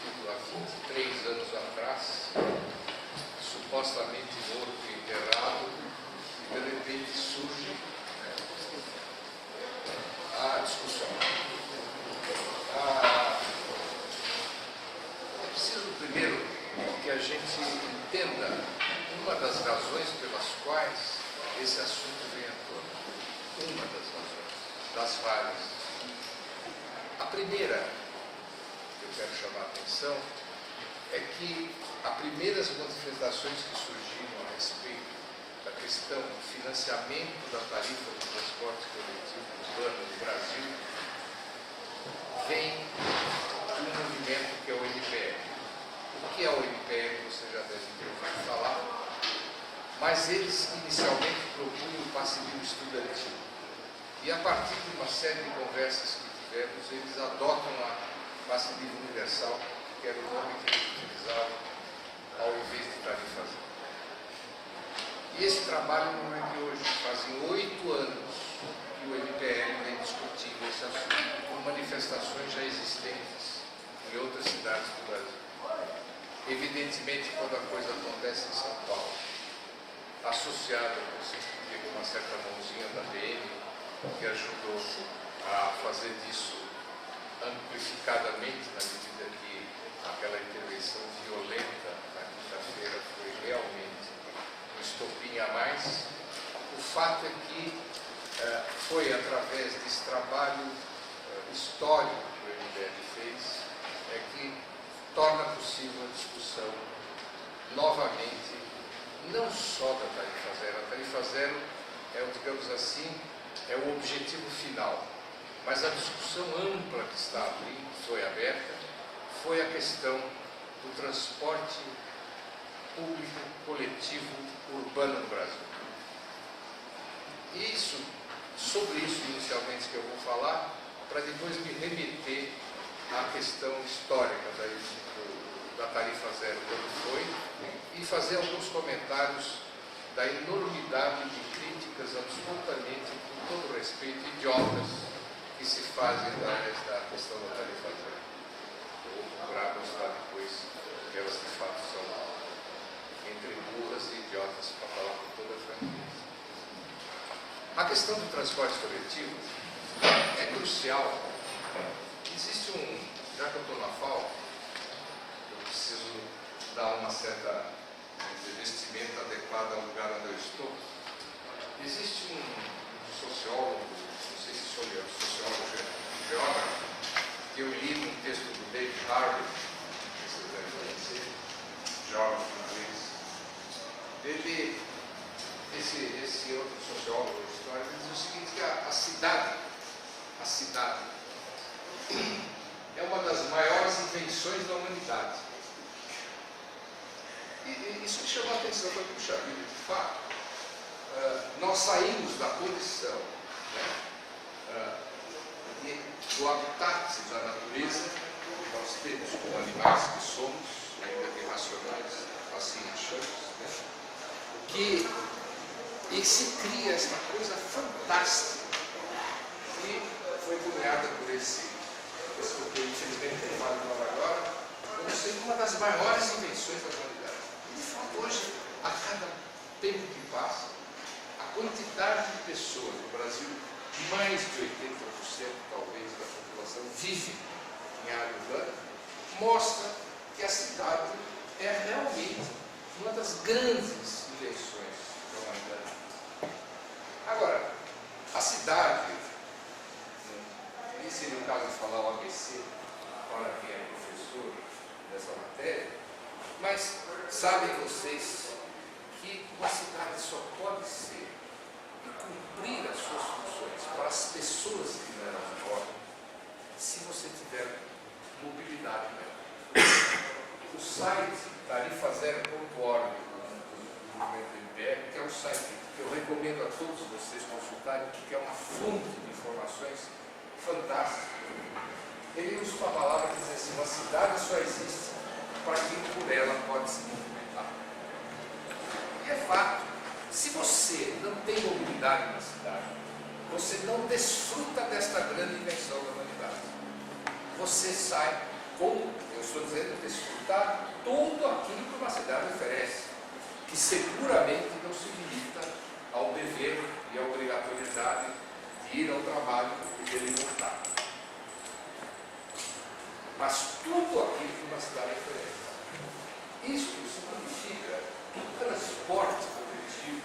indivíduo há 23 anos atrás, supostamente morto e enterrado, e de repente surge a discussão. É preciso primeiro que a gente entenda uma das razões pelas quais esse assunto vem à tona. Uma das razões, das várias. A primeira que eu quero chamar a atenção é que as primeiras manifestações que surgiram a respeito da questão do financiamento da tarifa de transporte coletivo urbano no Brasil vem de um movimento que é o MPL. O que é o MPL, você já deve ter ouvido falar, mas eles inicialmente propunham o passivismo estudantil. E a partir de uma série de conversas que tivemos, eles adotam a passivismo universal, que era o nome que eles utilizavam ao invés de tarifa zero. E esse trabalho não é de hoje, fazem 8 anos que o MPL vem discutindo esse assunto, com manifestações já existentes em outras cidades do Brasil. Evidentemente, quando a coisa acontece em São Paulo, associada, vocês com uma certa mãozinha da PM, que ajudou a fazer disso amplificadamente, na medida que aquela intervenção violenta na quinta-feira foi realmente um estopim a mais. O fato é que foi através desse trabalho histórico que o MBL fez, que torna possível a discussão novamente, não só da tarifa zero. A tarifa zero é, digamos assim, é o objetivo final. Mas a discussão ampla que está ali, foi aberta, foi a questão do transporte público coletivo urbano no Brasil. Sobre isso inicialmente que eu vou falar, para depois me remeter à questão histórica da tarifa zero, quando foi, e fazer alguns comentários da enormidade de críticas absolutamente, com todo respeito, idiotas que se fazem da questão da tarifa zero. Eu vou procurar mostrar depois que elas de fato são entre burras e idiotas, para falar com toda a franqueza. A questão do transporte coletivo é crucial. Existe já que eu estou na FAO, eu preciso dar uma certa vestimenta adequada ao lugar onde eu estou. Existe um sociólogo, não sei se sou eu, sociólogo geógrafo, que eu li num texto do David Harvey, que vocês devem conhecer, geógrafo inglês. Esse outro sociólogo histórico, diz o seguinte, que a cidade é uma das maiores invenções da humanidade. E isso me chamou a atenção, foi puxa vida, de fato. Nós saímos da condição do habitat da natureza, nós temos como animais que somos, ainda que racionais, assim achamos, e se cria essa coisa fantástica que foi cunhada por esse que infelizmente tem falado agora, como sendo uma das maiores invenções da humanidade. E de fato, hoje, a cada tempo que passa, a quantidade de pessoas no Brasil, mais de 80% talvez da população, vive em área urbana, mostra que a cidade é realmente uma das grandes invenções da humanidade. Agora, a cidade, e seria o caso de falar o ABC, para quem é professor dessa matéria, mas sabem vocês que uma cidade só pode ser e cumprir as suas funções para as pessoas que nela moram se você tiver mobilidade nela. O site tarifazero.org do movimento MPL, que é um site que eu recomendo a todos vocês consultarem, porque é uma fonte de informações fantástica. Ele usa uma palavra que diz assim: uma cidade só existe para quem por ela pode se movimentar. E é fato, se você não tem mobilidade na cidade, você não desfruta desta grande invenção da humanidade. Você sai como eu estou dizendo, desfrutar tudo aquilo que uma cidade oferece, que seguramente não se limita ao dever e à obrigatoriedade de ir ao trabalho e dele voltar. Mas tudo aquilo que uma cidade oferece. Isso significa que o transporte coletivo,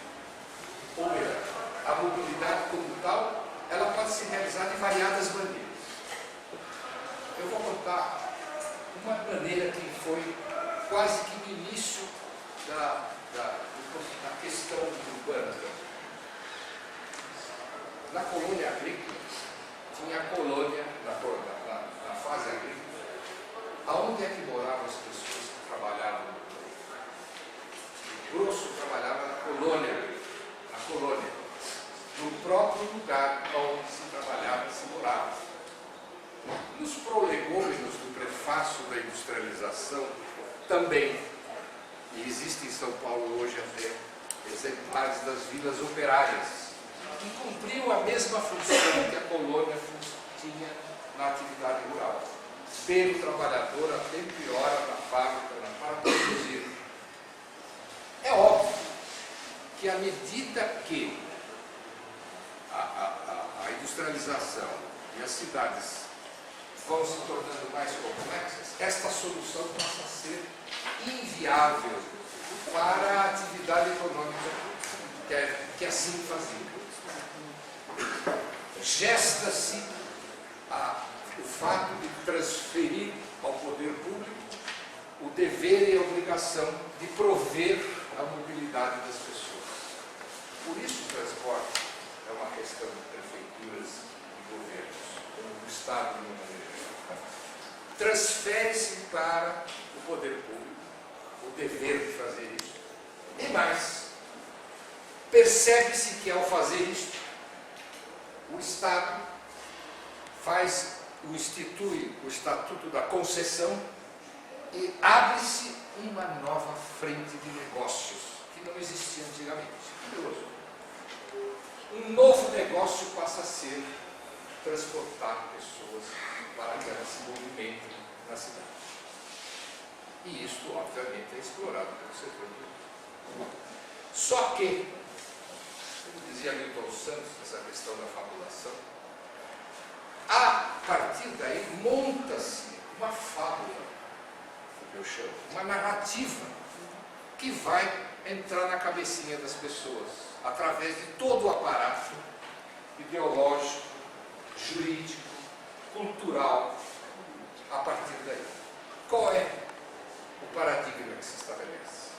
ou melhor, a mobilidade como tal, ela pode se realizar de variadas maneiras. Eu vou contar uma maneira que foi quase que no início da questão urbana. Na colônia agrícola, tinha a colônia, na fase agrícola, aonde é que moravam as pessoas que trabalhavam? O grosso trabalhava na colônia, no próprio lugar onde se trabalhava e se morava. Nos prolegômenos do prefácio da industrialização, também, e existe em São Paulo hoje até exemplares das vilas operárias, que cumpriam a mesma função que a colônia tinha na atividade rural. Ter o trabalhador a tempo e hora na fábrica, para produzir. É óbvio que à medida que a industrialização e as cidades vão se tornando mais complexas, esta solução passa a ser inviável para a atividade econômica que assim fazia. Gesta-se o fato de transferir ao poder público o dever e a obrigação de prover a mobilidade das pessoas. Por isso o transporte é uma questão de prefeituras e governos, como do Estado de uma maneira geral. Transfere-se para o poder público o dever de fazer isso. E mais, percebe-se que ao fazer isso, o Estado institui o Estatuto da Concessão e abre-se uma nova frente de negócios que não existia antigamente. Curioso. Um novo negócio passa a ser transportar pessoas para que elas se movimentem na cidade. E isso, obviamente, é explorado pelo setor público. Só que, como dizia Milton Santos, nessa questão da fabulação, a partir daí monta-se uma fábula, eu chamo, uma narrativa, que vai entrar na cabecinha das pessoas, através de todo o aparato ideológico, jurídico, cultural, a partir daí. Qual é o paradigma que se estabelece?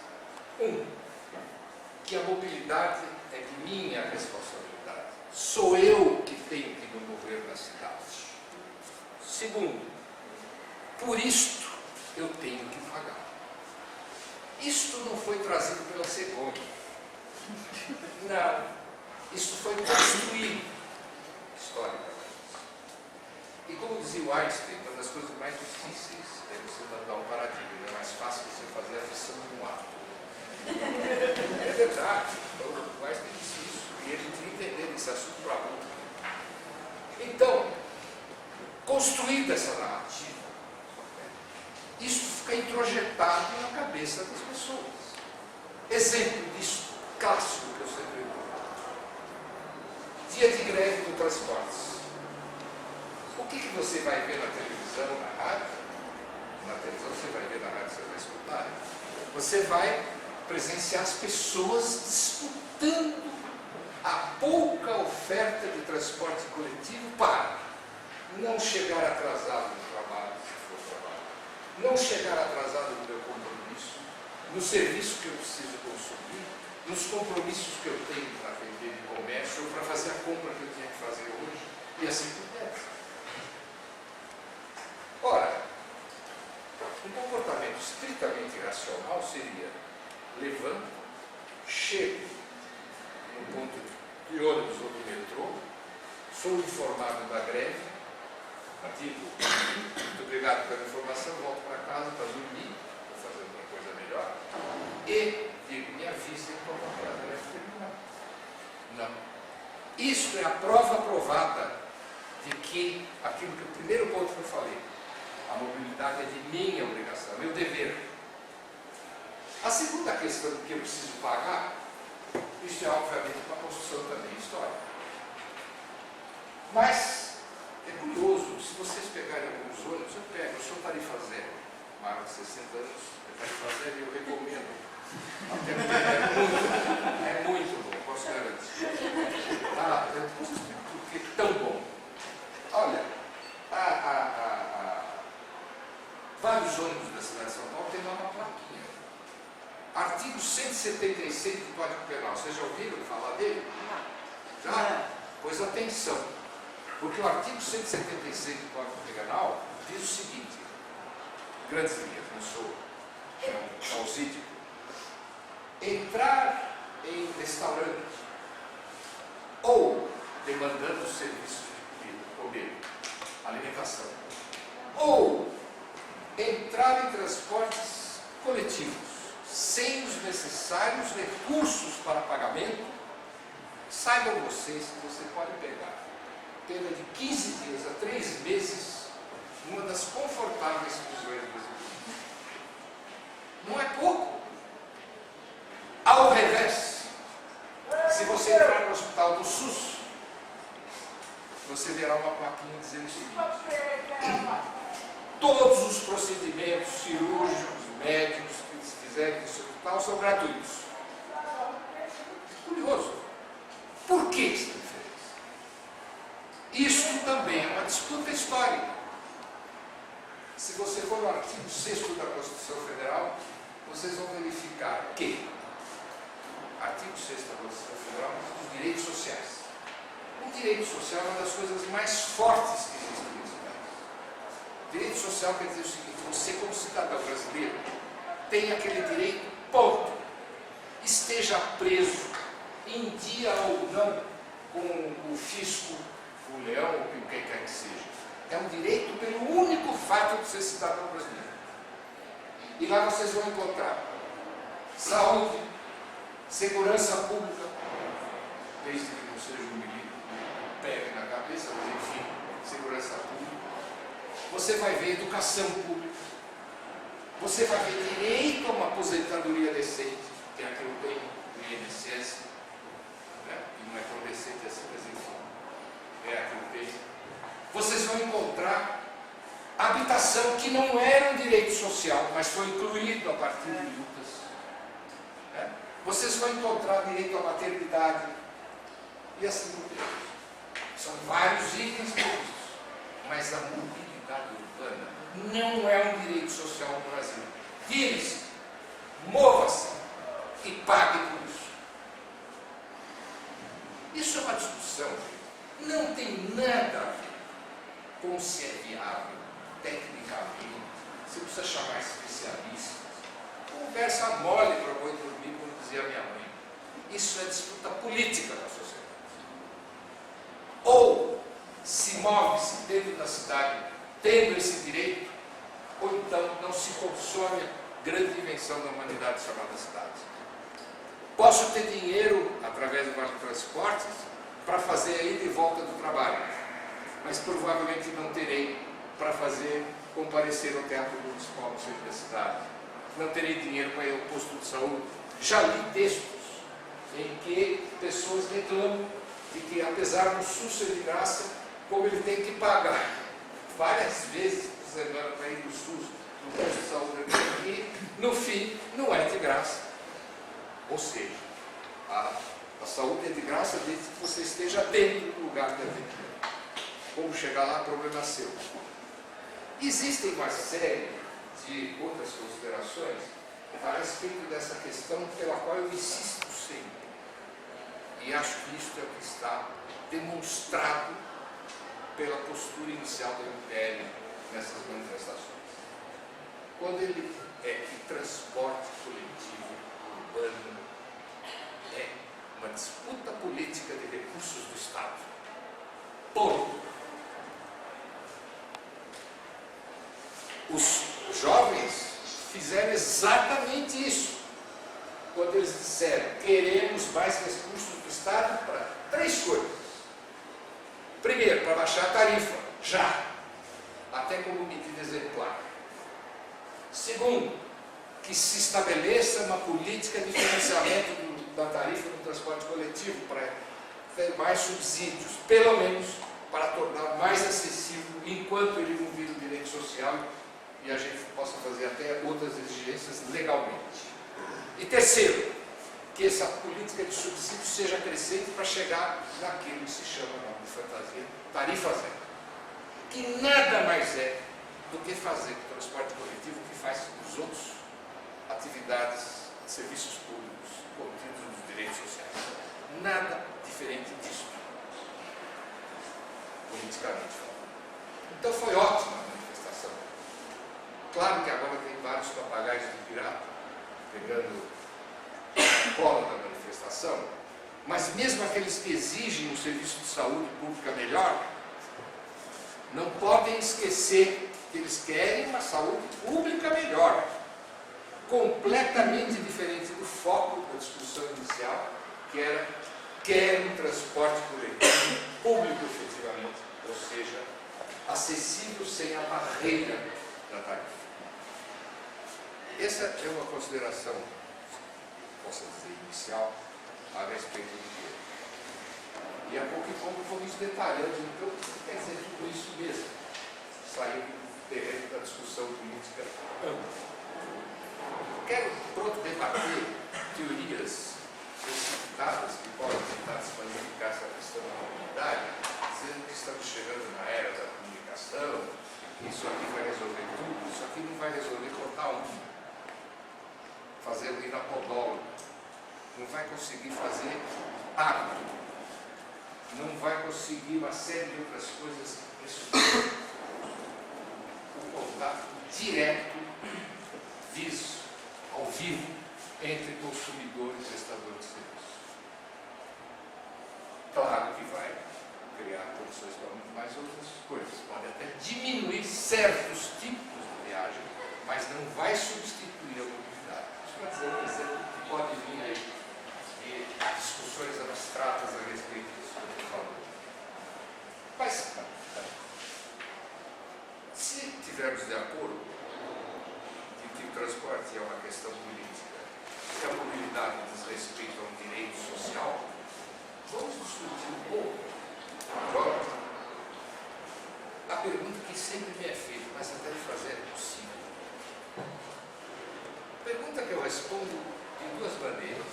Que a mobilidade é de minha responsabilidade. Sou eu que tenho que me mover na cidade. Segundo, por isto eu tenho que pagar. Isto não foi trazido pela Segovia. Não. Isto foi construído historicamente. E como dizia o Einstein, uma das coisas mais difíceis é você mandar um paradigma. É mais fácil você fazer a fissão de um ato. É verdade. O Einstein disse isso. E ele tinha que entender esse assunto para muito. Então, construída essa narrativa, isso fica introjetado na cabeça das pessoas. Exemplo disso, clássico que eu sempre dou. Dia de greve do transportes. O que você vai ver na televisão, na rádio? Na televisão você vai ver, na rádio você vai escutar. Você vai presenciar as pessoas disputando a pouca oferta de transporte coletivo para não chegar atrasado no trabalho, se for trabalho, não chegar atrasado no meu compromisso, no serviço que eu preciso consumir, nos compromissos que eu tenho para vender de comércio ou para fazer a compra que eu tinha que fazer hoje, e assim por diante. Ora, um comportamento estritamente irracional seria: levanto, chego no ponto de ônibus ou do metrô, sou informado da greve, digo, muito obrigado pela informação, volto para casa para dormir, vou fazer outra coisa melhor, e digo, me avisem quando a greve terminar. Não. Isto é a prova provada de que, aquilo que o primeiro ponto que eu falei, A mobilidade é de minha obrigação, meu dever. A segunda questão que eu preciso pagar, isso é obviamente uma construção também histórica. Mas é curioso, se vocês pegarem alguns ônibus, eu sou tarifa zero, maior de 60 anos, é tarifa zero e eu recomendo. Até porque é muito bom, posso garantir. Eu posso explicar porque é tão bom. Olha, vários ônibus da cidade de São Paulo têm lá uma plaquinha. Artigo 176 do Código Penal. Vocês já ouviram falar dele? Já? Pois atenção. Porque o artigo 176 do Código Penal diz o seguinte, grandes linhas, não sou ausídico. Entrar em restaurante ou demandando serviços de comida, alimentação, ou entrar em transportes coletivos sem os necessários recursos para pagamento, saibam vocês que você pode pegar pena de 15 dias a 3 meses numa das confortáveis prisões brasileiras. Não é pouco. Ao revés, se você entrar no hospital do SUS, você verá uma plaquinha dizendo o seguinte: todos os procedimentos cirúrgicos, médicos que se fizerem nesse hospital são gratuitos. Curioso. Por que essa diferença? Isso também é uma disputa histórica. Se você for no artigo 6º da Constituição Federal, vocês vão verificar que artigo 6º da Constituição Federal diz os direitos sociais. O direito social é uma das coisas mais fortes que existem nesse país. Direito social quer dizer o seguinte: você, como cidadão brasileiro, tem aquele direito, ponto. Esteja preso, em dia ou não, com o fisco, o leão, ou o que quer que seja. É um direito pelo único fato de ser cidadão brasileiro. E lá vocês vão encontrar saúde, segurança pública, desde que não seja um milico pegue na cabeça, mas enfim, segurança pública. Você vai ver educação pública. Você vai ver direito a uma aposentadoria decente, que é a que eu tenho no INSS, né? E não é tão decente assim, mas enfim, é a que eu tenho. Vocês vão encontrar habitação, que não era um direito social, mas foi incluído a partir de lutas. Né? Vocês vão encontrar direito à maternidade e assim por diante. São vários itens previstos, mas a mobilidade urbana não é um direito social no Brasil. Vire-se, mova-se e pague por isso. Isso é uma discussão, não tem nada a ver com se é viável, tecnicamente, você precisa chamar especialistas. Conversa mole para boi dormir, como dizia minha mãe. Isso é disputa política da sociedade. Ou se move-se dentro da cidade tendo esse direito, ou então não se consome a grande invenção da humanidade chamada cidade. Posso ter dinheiro, através do Vale Transportes, para fazer a ida e volta do trabalho, mas provavelmente não terei para fazer comparecer ao Teatro Municipal no centro da cidade. Não terei dinheiro para ir ao posto de saúde. Já li textos em que pessoas reclamam de que, apesar do SUS ser de graça, como ele tem que pagar várias vezes por semana para ir no SUS, no posto de saúde, e no fim não é de graça. Ou seja, a saúde é de graça desde que você esteja dentro do lugar da vida. Como chegar lá, problema seu. Existem uma série de outras considerações a respeito dessa questão pela qual eu insisto sempre. E acho que isso é o que está demonstrado pela postura inicial do Império nessas manifestações. Quando ele é que transporte coletivo urbano é uma disputa política de recursos do Estado. Ponto. Os jovens fizeram exatamente isso. Quando eles disseram, queremos mais recursos do Estado para 3 coisas. Primeiro, para baixar a tarifa, já. até como medida exemplar. Segundo, que se estabeleça uma política de financiamento da tarifa do transporte coletivo para ter mais subsídios, pelo menos para tornar mais acessível, enquanto ele não vira o direito social e a gente possa fazer até outras exigências legalmente. E terceiro, que essa política de subsídio seja crescente para chegar naquilo que se chama, nome de fantasia, tarifa zero. Que nada mais é do que fazer o transporte coletivo que faz os outros atividades, serviços públicos, contidos nos direitos sociais. Nada diferente disso, politicamente falando. Então foi ótima a manifestação. Claro que agora tem vários papagaios de pirata pegando cola da manifestação, mas mesmo aqueles que exigem um serviço de saúde pública melhor, não podem esquecer que eles querem uma saúde pública melhor, completamente diferente do foco da discussão inicial, que era quer um transporte coletivo público efetivamente, ou seja, acessível sem a barreira da tarifa. Essa é uma consideração, posso dizer, inicial a respeito do que. E a pouco e pouco vamos detalhando, então, o que quer dizer tudo isso mesmo? Saiu do terreno da discussão política ampla. Quero, pronto, debater teorias precipitadas que podem tentar desqualificar essa questão da mobilidade, dizendo que estamos chegando na era da comunicação, que isso aqui vai resolver tudo, isso aqui não vai resolver cortar fazer o inapodólogo, não vai conseguir fazer água, não vai conseguir uma série de outras coisas que pressupõem o contato direto, visto, ao vivo, entre consumidores e prestadores de serviço. Claro que vai criar condições para muito mais outras coisas, pode até diminuir certos tipos de viagem, mas não vai substituir a mobilidade. Isso vai dizer um exemplo que pode vir aí de discussões abstratas a respeito disso que eu estou falando. Mas, se tivermos de acordo de que o transporte é uma questão política, que a mobilidade diz respeito a um direito social, vamos discutir um pouco agora a pergunta que sempre me é feita, mas até de fazer é possível. Pergunta que eu respondo de duas maneiras.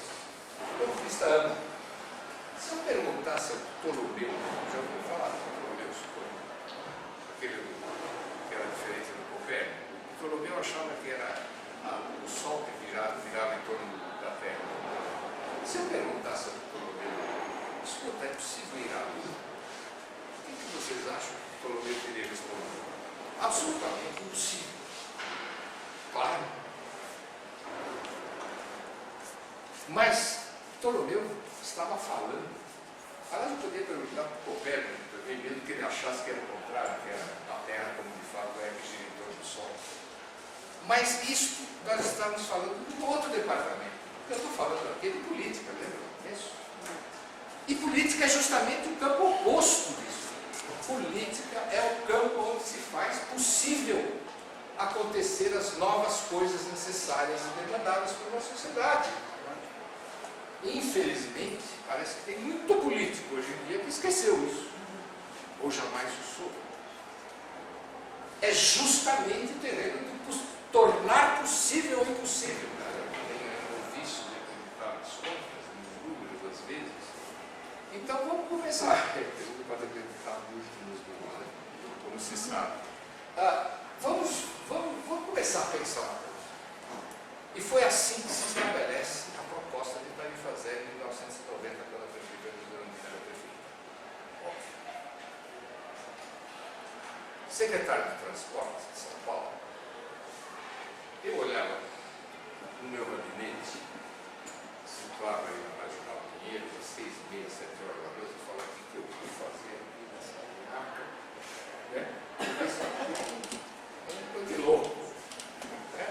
Do ponto de vista amplo. Se eu perguntasse ao Ptolomeu, já ouviu falar do Ptolomeu, suponho, aquele que era diferente do Copérnico, o Ptolomeu achava que era o Sol que virava em torno da Terra. Se eu perguntasse ao Ptolomeu, escuta, é possível ir à Lua? O que vocês acham que o Ptolomeu teria respondido? Absolutamente impossível. Claro. Mas Ptolomeu estava falando. Aliás, eu podia perguntar para o Copérnico também, mesmo que ele achasse que era o contrário, que era a Terra como de fato é que gira em torno do Sol. Mas isso nós estamos falando de um outro departamento. Eu estou falando aqui de política, lembra disso? E política é justamente o campo oposto disso. Política é o campo onde se faz possível acontecer as novas coisas necessárias e demandadas por uma sociedade. Infelizmente, parece que tem muito político hoje em dia que esqueceu isso, ou jamais o soube. É justamente o terreno de tornar possível o impossível. Tem o vício de acreditar nas contas, nos números, às vezes. Então vamos começar. Eu pode acreditar muito nos números, né? Como se sabe. Vamos começar a pensar uma coisa. E foi assim que se estabelece a proposta de tarifa zero em 1990 pela prefeitura de Dorandina da prefeitura. Óbvio. Secretário de Transporte de São Paulo, eu olhava no meu gabinete, situado aí na Marginal Pinheiro, às 6h30, 7h da noite, e falava o que eu fui fazer aqui nessa marca, né? Coisa de louco. Né?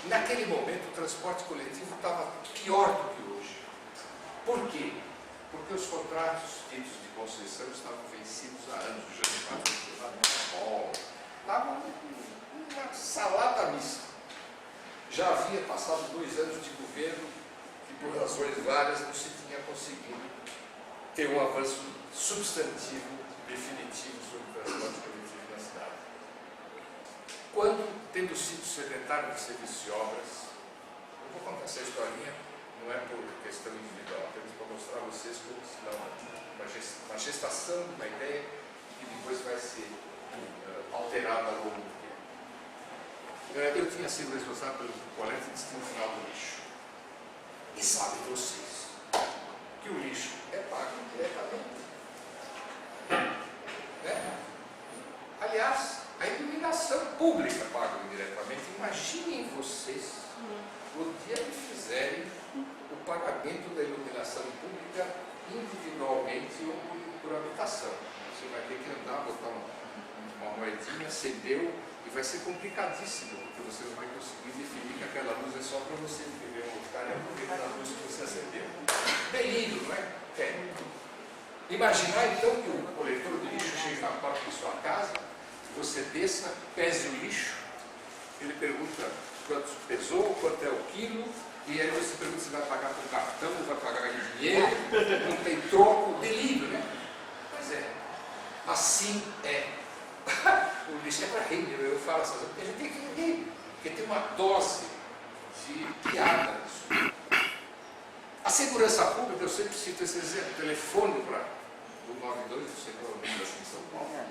Naquele momento, o transporte coletivo estava pior do que hoje. Por quê? Porque os contratos ditos de concessão estavam vencidos há anos, já de patrocinador da bola. Estava já havia passado 2 anos de governo e, por razões várias, não se tinha conseguido ter um avanço substantivo, definitivo sobre o transporte coletivo na cidade. Quando, tendo sido secretário de Serviços e Obras, eu vou contar essa historinha, não é por questão individual, apenas para mostrar a vocês como senão uma gestação de uma ideia que depois vai ser alterada ao longo do tempo. Eu tinha sido responsável pelo coleta e destino final do lixo. E sabem vocês que o lixo é pago diretamente. Né? Aliás, a iluminação pública paga diretamente. Imaginem vocês o dia que fizerem o pagamento da iluminação pública individualmente ou por habitação. Você vai ter que andar, botar uma moedinha, acendeu, e vai ser complicadíssimo, porque você não vai conseguir definir que aquela luz é só para você viver um ficar e aproveitar a luz que você acendeu. Bem lindo, não é? Imaginar então que o coletor do lixo chegue na porta de sua casa, você desça, pese o lixo, ele pergunta quanto pesou, quanto é o quilo, e aí você pergunta se vai pagar com cartão, vai pagar em dinheiro, não tem troco, delírio, né? Pois é, assim é. O lixo é para rir, eu falo assim, porque a gente tem que rir, porque tem uma dose de piada nisso. A segurança pública, eu sempre cito esse exemplo, telefone para o 92, do Centro de São Paulo,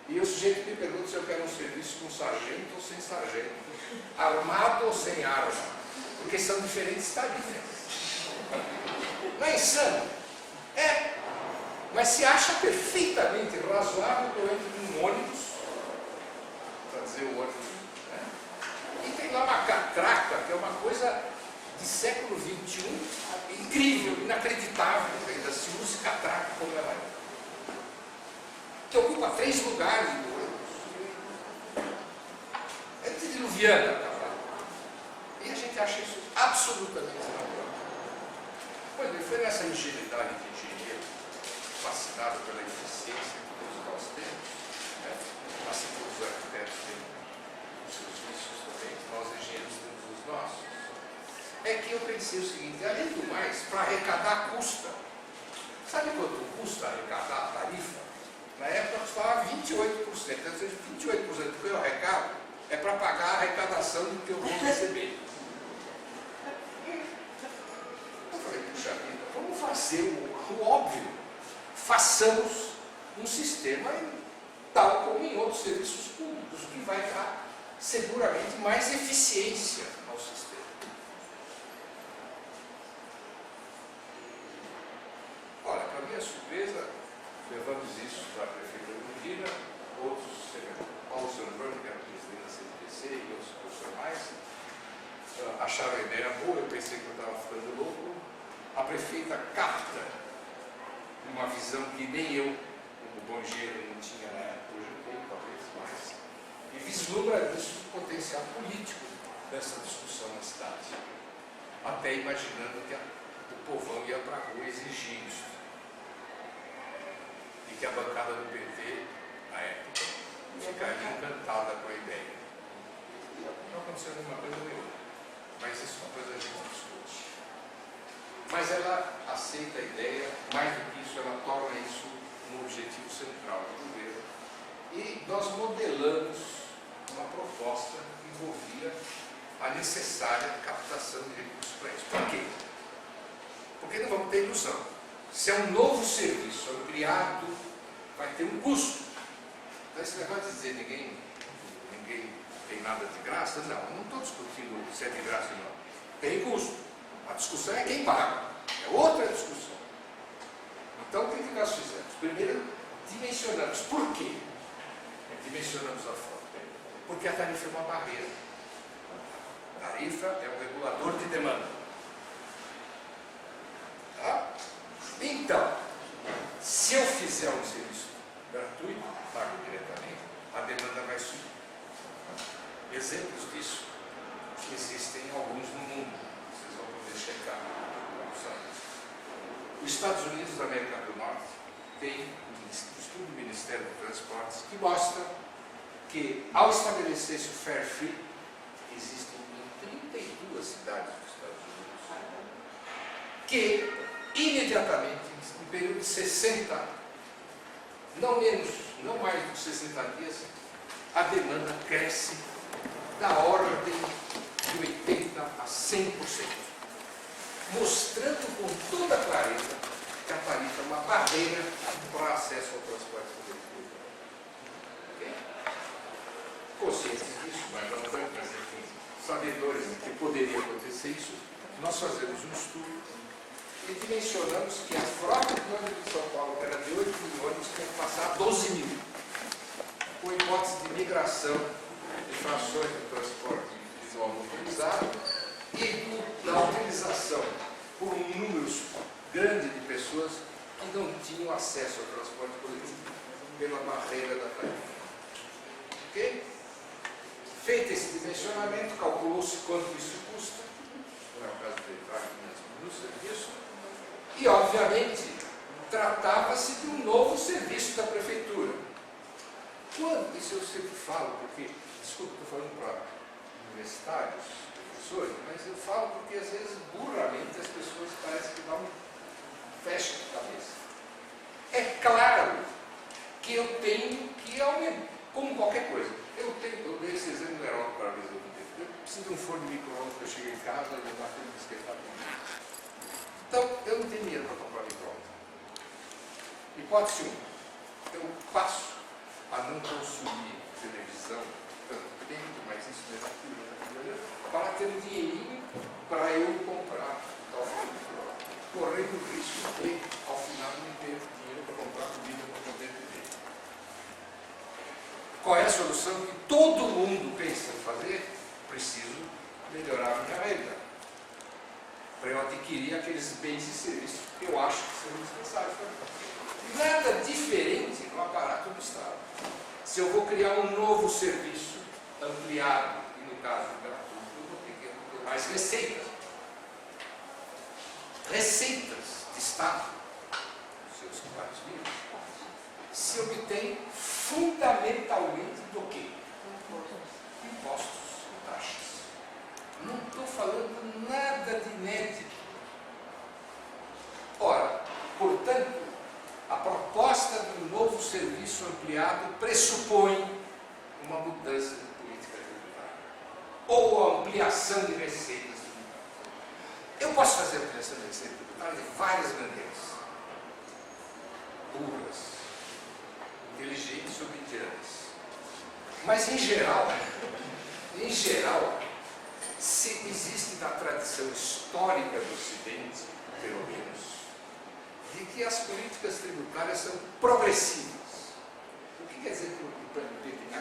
e o sujeito me pergunta se eu quero um serviço com sargento ou sem sargento, armado ou sem arma, porque são diferentes tarifas. Não é insano? É. Mas se acha perfeitamente razoável que eu entre num ônibus, para dizer o ônibus, né? E tem lá uma catraca, que é uma coisa de século XXI, incrível, inacreditável, ainda se usa catraca como ela é, que ocupa 3 lugares do ônibus. É diluviana, cara. E a gente acha isso absolutamente natural. Pois bem, foi nessa ingenuidade de engenheiro, fascinado pela eficiência que todos nós temos, né? Assim como os arquitetos têm os seus vícios também, nós engenheiros temos os nossos, é que eu pensei o seguinte, além do mais, para arrecadar custa. Sabe quanto custa arrecadar a tarifa? Na época custava 28%, ou seja, 28% do que eu arrecado é para pagar a arrecadação do que eu vou receber. Eu falei, puxa vida, vamos fazer o óbvio. Façamos um sistema tal como em outros serviços públicos, que vai dar seguramente mais eficiência ao sistema. Olha, para minha surpresa, levamos isso para a Prefeitura de Medina, outros, Paulo Silvano, que era o presidente da CDPC, e outros profissionais, acharam a ideia boa, eu pensei que eu estava ficando louco. A prefeita capta uma visão que nem eu, como bom engenheiro, não tinha na época, hoje eu tenho talvez mais, e vislumbra isso o potencial político dessa discussão na cidade, até imaginando que o povão ia para a rua exigir isso, e que a bancada do PT, na época, ficaria encantada com a ideia. Não aconteceu nenhuma coisa nenhuma, mas isso é uma coisa que a gente discute. Mas ela aceita a ideia, mais do que isso, ela torna isso um objetivo central do governo. E nós modelamos uma proposta que envolvia a necessária captação de recursos para isso. Por quê? Porque não vamos ter ilusão. Se é um novo serviço ampliado, vai ter um custo. Então esse negócio de dizer ninguém tem nada de graça, não estou discutindo se é de graça ou não. Tem custo. A discussão é quem paga. É outra discussão. Então, o que nós fizemos? Primeiro, dimensionamos. Por quê? Dimensionamos a fonte. Porque a tarifa é uma barreira. A tarifa é um regulador de demanda. Tá? Então, se eu fizer um serviço gratuito, pago diretamente, a demanda vai subir. Exemplos disso existem alguns no mundo. Vocês vão poder checar. Os Estados Unidos da América do Norte tem um estudo do Ministério dos Transportes que mostra que, ao estabelecer esse fair fee, que existem em 32 cidades dos Estados Unidos, que imediatamente, no período de 60, não menos, não mais de 60 dias, a demanda cresce da ordem de 80% a 100%, mostrando com toda clareza que a tarifa é uma barreira para acesso ao transporte coletivo. Okay? Conscientes disso, mas não foi, mas enfim, sabedores de que poderia acontecer isso, nós fazemos um estudo e dimensionamos que a frota de ônibus de São Paulo, que era de 8 mil ônibus, tem que passar a 12 mil, com hipótese de migração de frações do transporte visual motorizado e da utilização por um número grande de pessoas que não tinham acesso ao transporte coletivo pela barreira da tarifa. Ok? Feito esse dimensionamento, calculou-se quanto isso custa, não é o caso de entrar aqui nas minúcias disso, e obviamente tratava-se de um novo serviço da prefeitura. Quando, isso eu sempre falo, porque, desculpa, estou falando para universitários, professores, mas eu falo porque às vezes burramente as pessoas parecem que dão um fecha a cabeça. É claro que eu tenho que aumentar, como qualquer coisa. Eu dei esse exemplo do Heródoto para a vez eu preciso de um forno de micro-ondas para eu chegar em casa e não bater no esquentar comigo. Então, eu não tenho dinheiro para comprar micro-ondas. Hipótese 1. Eu passo a não consumir televisão tanto tempo, mas isso é aquilo, para ter um dinheirinho para eu comprar tal micro-ondas. Correndo o risco de, ao final, não ter dinheiro para comprar comida para poder viver. Qual é a solução que todo mundo pensa em fazer? Preciso melhorar a minha renda para eu adquirir aqueles bens e serviços que eu acho que são indispensáveis para mim. Nada diferente no aparato do Estado. Se eu vou criar um novo serviço ampliado, e no caso gratuito, eu vou ter que ter mais receitas. Receitas de Estado, os seus vários níveis, se obtém fundamentalmente do quê? Impostos, taxas. Não estou falando nada de inédito. Ora, portanto, a proposta de um novo serviço ampliado pressupõe uma mudança de política tributária ou a ampliação de receitas. Eu posso fazer ampliação de receita tributária de várias maneiras. Burras, inteligentes ou medianas. Mas, em geral, se existe na tradição histórica do Ocidente, pelo menos, de que as políticas tributárias são progressivas. O que quer dizer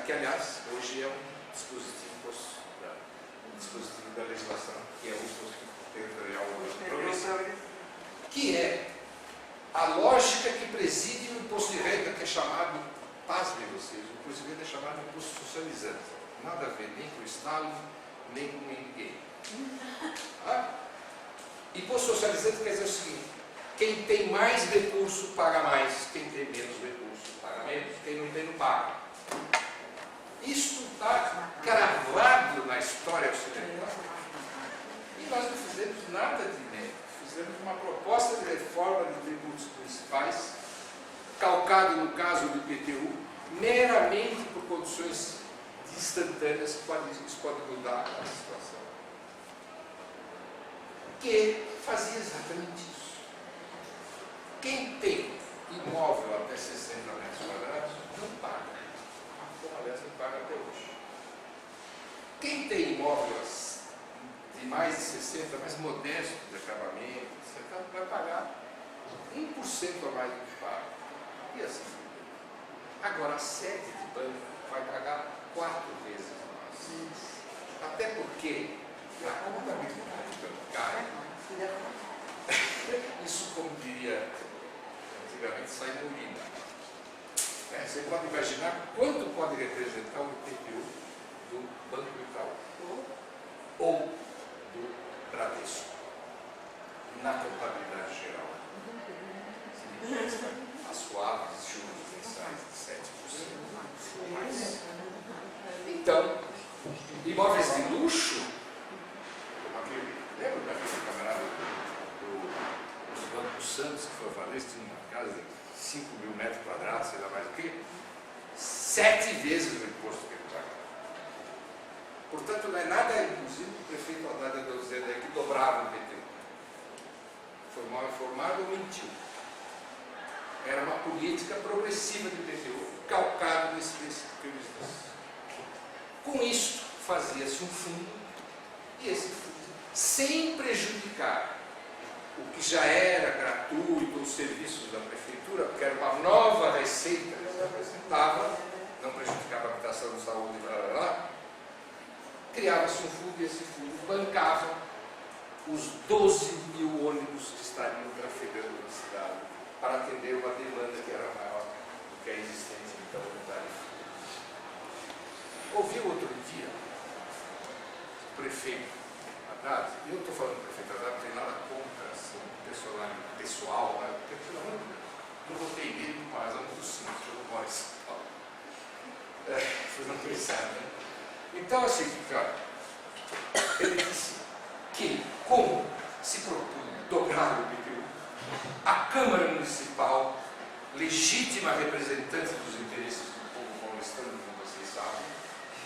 que, aliás, hoje é um dispositivo da legislação, que é o dispositivo territorial progressivo, que é a lógica que preside o imposto de renda, que é chamado, pasmem vocês, o imposto de renda é chamado imposto socializante. Nada a ver nem com o Estado, nem com ninguém. Imposto socializante quer dizer o seguinte: quem tem mais recurso paga mais, quem tem menos recurso paga menos, quem não tem não paga. Isso está cravado na história ocidental. E nós não fizemos nada de inédito. Fizemos uma proposta de reforma de tributos municipais, calcado no caso do IPTU, meramente por condições instantâneas que isso pode mudar a situação. Que fazia exatamente isso. Quem tem imóvel até 60 metros quadrados não paga. Como, aliás, não paga até hoje. Quem tem imóveis de mais de 60, mais modesto de acabamento, etc., vai pagar 1% a mais do que paga. E assim. Agora, a sede de banco vai pagar 4 vezes mais. Até porque a contabilidade bancária, isso, como diria antigamente, sai na urina. Você pode imaginar quanto pode representar o IPTU do Banco Itaú ou do Bradesco na contabilidade geral. As suaves juros mensais de 7% ou mais. Então, Imóveis de luxo, lembra daquele camarada dos Bancos Santos que foi falecido, tinha uma casa de 5 mil metros quadrados, sei lá mais o quê? 7 vezes o imposto que ele paga. Portanto, não é nada, inclusive, o prefeito Haddad andou dizendo aí que dobrava o IPTU. Foi mal informado ou mentiu. Era uma política progressiva do IPTU, calcado nesse princípio que eu disse. Com isso, fazia-se um fundo, e esse fundo, sem prejudicar o que já era gratuito, os serviços da prefeitura, porque era uma nova receita que se apresentava, não prejudicava a habitação, saúde, criava-se um fundo, e esse fundo bancava os 12 mil ônibus que estariam trafegando na cidade para atender uma demanda que era maior do que a existente então no tarifa. Ouvi outro dia o prefeito Haddad, e eu estou falando do prefeito Haddad, não tem nada contra assim, pessoal, né? Porque não votei nele por uma razão muito simples, eu moro em São Paulo. Foi não pensar, né? Então, assim, cara, ele disse que, como se propunha dobrar o IPTU, a Câmara Municipal, legítima representante dos interesses do povo paulistano, como vocês sabem,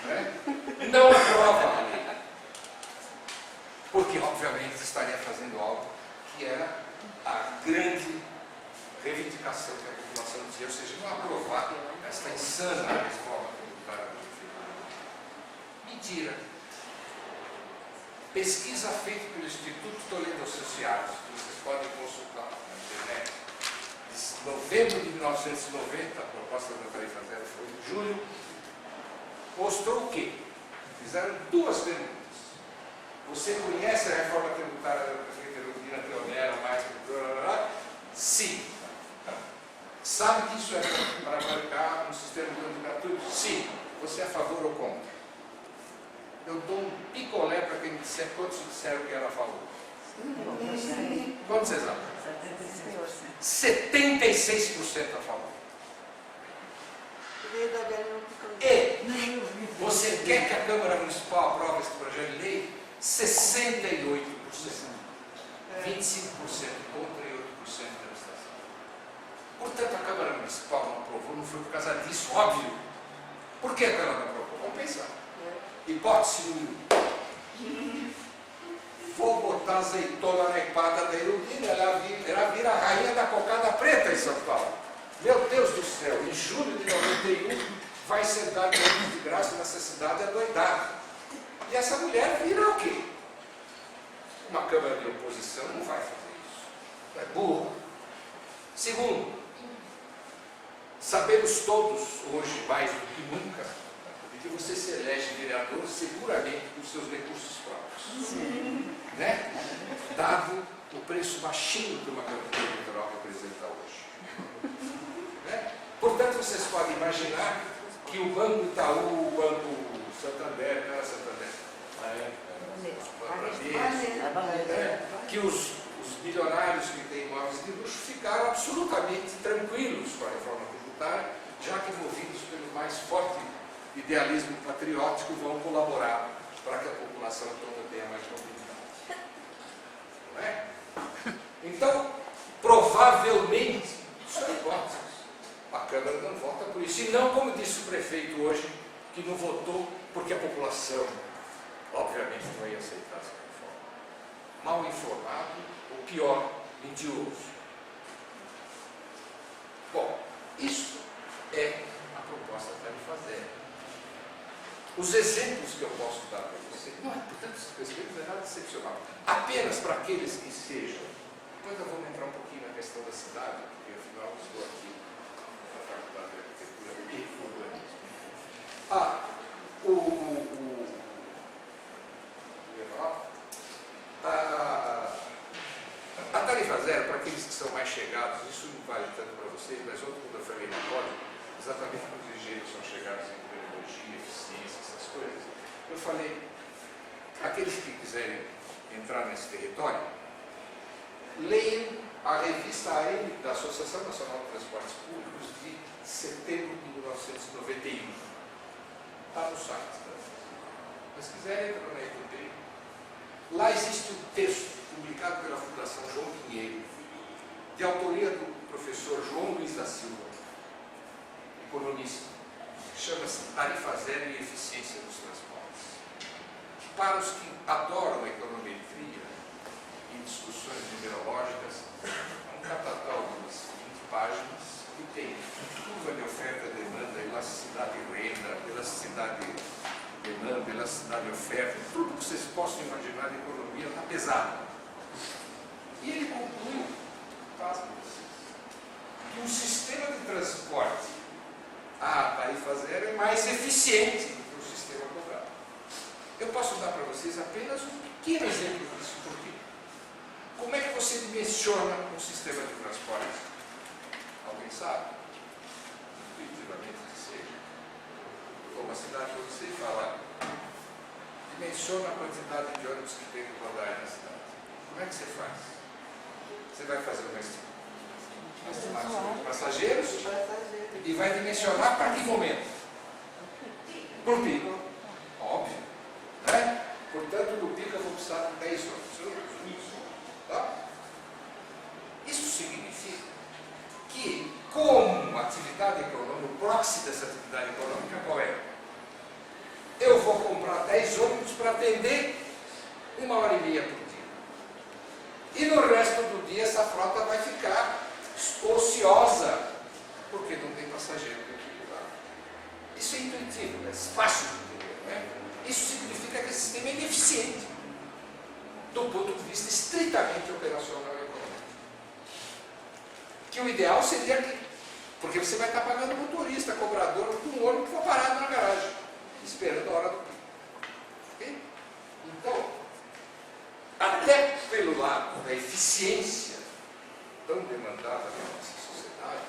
né, não aprova a lei. Porque, obviamente, estaria fazendo algo que era a grande reivindicação que a população dizia, ou seja, não aprovar esta insana reforma tributária do prefeito. Mentira. Pesquisa feita pelo Instituto Toledo Associados, que vocês podem consultar na internet, de novembro de 1990, a proposta da tarifa zero foi em julho, mostrou o quê? Fizeram duas perguntas. Você conhece a reforma tributária da prefeita Erundina que onera mais? Sim. Sabe que isso é para bancar um sistema de gratuito? Sim. Você é a favor ou contra? Eu dou um picolé para quem disser quantos disseram que era a favor. Quantos vocês acham? 76% a favor. E você quer que a Câmara Municipal aprove esse projeto de lei? 68%. 25% contra e 8% da abstenção. Portanto, a Câmara Municipal não aprovou, não foi por causa disso, óbvio. Por que ela não aprovou? Vamos pensar. Hipótese número 1. Vou botar azeitona na empada da Erundina, ela vira a rainha da cocada preta em São Paulo. Meu Deus do céu, em julho de 91 vai ser dado de graça nessa cidade adoidada. E essa mulher vira o quê? Uma Câmara de oposição não vai fazer isso. É burro. Segundo, sabemos todos, hoje mais do que nunca, que você se elege vereador seguramente com seus recursos próprios. Sim. Né? Dado o preço baixinho que uma campanha eleitoral representa hoje. Né? Portanto, vocês podem imaginar que o Banco Itaú, o Banco Santander, não era Santander, que os bilionários que têm imóveis de luxo ficaram absolutamente tranquilos com a reforma tributária, já que movidos pelo mais forte idealismo patriótico vão colaborar para que a população toda tenha mais mobilidade. Não é? Então, provavelmente, são hipóteses, a Câmara não vota por isso. E não, como disse o prefeito hoje, que não votou porque a população, obviamente, não ia aceitar essa reforma. Mal informado, ou pior, mentiroso. Bom, isso é a proposta da tarifa zero. Os exemplos que eu posso dar para você, não é, portanto, esses exemplos não é nada excepcional. Apenas para aqueles que sejam. Depois eu vou entrar um pouquinho na questão da cidade, porque afinal eu estou aqui na Faculdade de Arquitetura e Urbanismo. A tarifa zero, para aqueles que são mais chegados, isso não vale tanto para vocês, mas ontem quando eu falei na pódio, exatamente quando os engenheiros são chegados em tecnologia, eficiência, essas coisas, eu falei, aqueles que quiserem entrar nesse território, leiam a revista AM da Associação Nacional de Transportes Públicos de setembro de 1991. Está no site. Mas se quiser, entra na EPP. Lá existe um texto publicado pela Fundação João Pinheiro, de autoria do professor João Luiz da Silva, economista, que chama-se Tarifa Zero e Eficiência dos Transportes. Para os que adoram a econometria e discussões numerológicas, é um catatal de umas 20 páginas que tem curva de oferta e demanda, elasticidade e renda, elasticidade de demanda, elasticidade e oferta, tudo que vocês possam imaginar de economia está pesado. E ele conclui, pasmem vocês, que um sistema de transporte a tarifa zero é mais eficiente do que o sistema cobrado. Eu posso dar para vocês apenas um pequeno exemplo disso. Por quê? Como é que você dimensiona um sistema de transporte? Alguém sabe? Intuitivamente que seja. Uma cidade para você e falar, dimensiona a quantidade de ônibus que tem que rodar na cidade. Como é que você faz? Você vai fazer uma estimação de passageiros e vai dimensionar para que momento? Por pico. Óbvio. Né? Portanto, no pico eu vou precisar de 10 ônibus. Tá? Isso significa que, como atividade econômica, o proxy dessa atividade econômica qual é? Eu vou comprar 10 ônibus para atender 1h30 por dia. E no resto do dia essa frota vai ficar ociosa, porque não tem passageiro para equilibrar. Isso é intuitivo, é fácil de entender. Né? Isso significa que esse sistema é ineficiente, do ponto de vista estritamente operacional e econômico. Que o ideal seria que, porque você vai estar pagando motorista, cobrador, com um ônibus que for parado na garagem, esperando a hora do pico. Okay? Então, até pelo lado da eficiência tão demandada na nossa sociedade,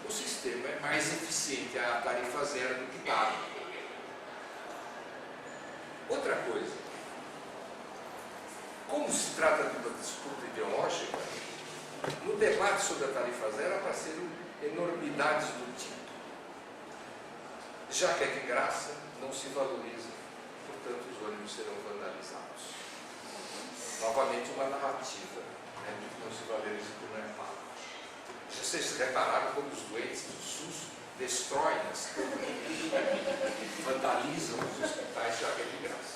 o sistema é mais eficiente a tarifa zero do que pago. Outra coisa, como se trata de uma disputa ideológica, no debate sobre a tarifa zero apareceram enormidades do tipo: já que é de graça, não se valoriza, portanto os ônibus serão vandalizados. Novamente uma narrativa, né, de que não se valoriza porque não é pago. Vocês repararam como os doentes do SUS destroem as vandalizam os hospitais, já que é de graça.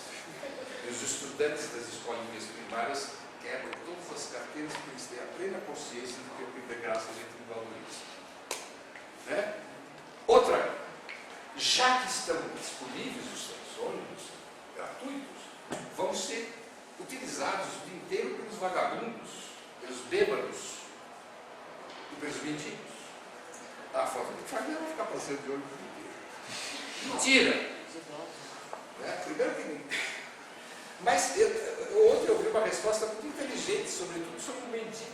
E os estudantes das escolinhas primárias quebram todas as carteiras porque eles têm a plena consciência de que o que é de graça a gente não valoriza. Né? Outra, já que estão disponíveis os ônibus gratuitos, vão ser utilizados o dia inteiro pelos vagabundos, pelos bêbados e pelos mendigos. A falta de família vai ficar passando de ônibus o dia inteiro. Mentira! Né? Primeiro que... Mas ontem eu vi uma resposta muito inteligente, sobretudo sobre o mendigo.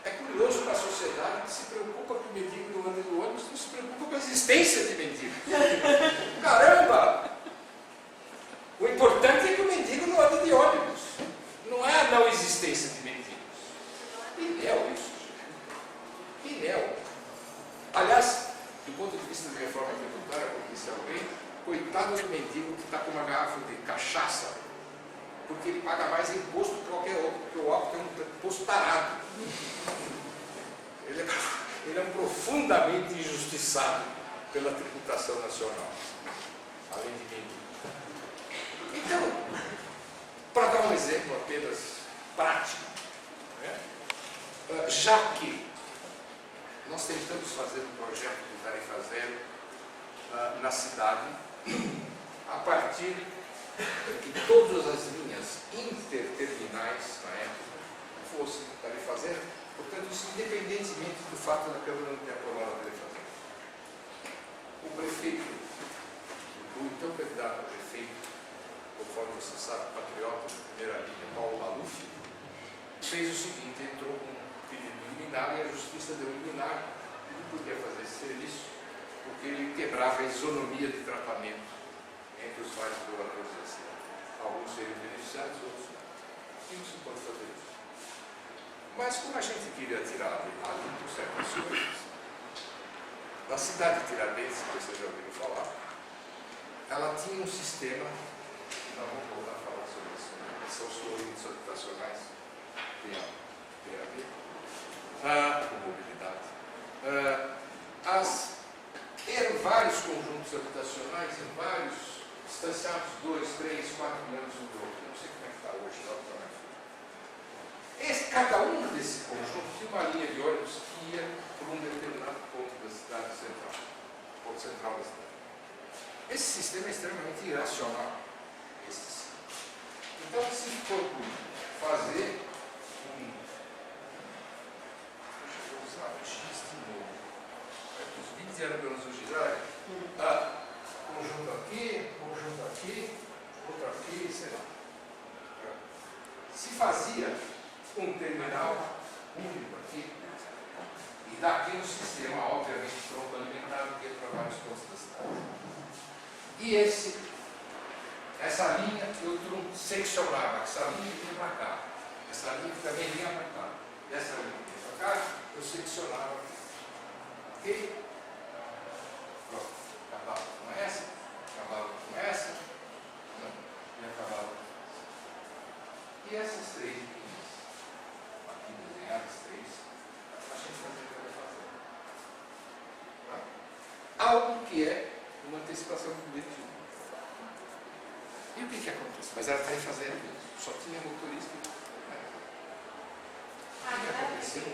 É curioso que a sociedade que se preocupa com o mendigo no ano do ônibus não se preocupa com a existência de mendigo. Caramba! O importante é que o mendigo não ande de ônibus. Não é a não existência de mendigos. Pinel isso. Pinel. Aliás, do ponto de vista de reforma tributária, como disse alguém, coitado do mendigo que está com uma garrafa de cachaça, porque ele paga mais imposto que qualquer outro, porque o óbito é um imposto tarado. Ele é um profundamente injustiçado pela tributação nacional, além de mendigo. Então, para dar um exemplo apenas prático, né? Já que nós tentamos fazer um projeto de tarifa zero na cidade, a partir de que todas as linhas interterminais na época fossem tarifa zero, portanto, isso independentemente do fato da Câmara não ter aprovado a tarifa zero. O prefeito, o então candidato a prefeito, conforme você sabe, patriota de primeira linha, Paulo Maluf, fez o seguinte: entrou com um pedido de liminar e a justiça deu liminar e não podia fazer esse serviço porque ele quebrava a isonomia de tratamento entre os vários doadores da cidade. Alguns seriam beneficiados, outros não. E não se pode fazer isso. Mas como a gente queria tirar a limpo certas coisas, na cidade de Tiradentes, que vocês já ouviram falar, ela tinha um sistema nós vamos voltar a falar sobre isso, né? São os conjuntos habitacionais, tem a ver com mobilidade. Eram vários conjuntos habitacionais em vários, distanciados 2, 3, 4 anos um do outro. Eu não sei como é que está hoje, lá cada um desse conjunto tinha uma linha de ônibus que ia por um determinado ponto da cidade central, ponto central da cidade. Esse sistema é extremamente irracional. Então, se for fazer deixa eu usar o X de novo. Os 20 anos que eu não sou girar, conjunto aqui, outro aqui, sei lá. Se fazia um terminal único aqui, e daqui um sistema, obviamente, pronto alimentado, que ia para vários pontos da cidade. E essa linha eu seccionava, essa linha vinha para cá, essa linha também vinha para cá, e essa linha vinha para cá, eu seccionava. Ok? Pronto, acabava com essa, acabava com essa, e acabava. E essas três linhas, aqui desenhadas, três, a gente fazia o que vai fazer. Tá? Algo que é uma antecipação cognitiva. E o que acontece? Mas ela está fazendo isso. Só tinha motorista. O que aconteceu?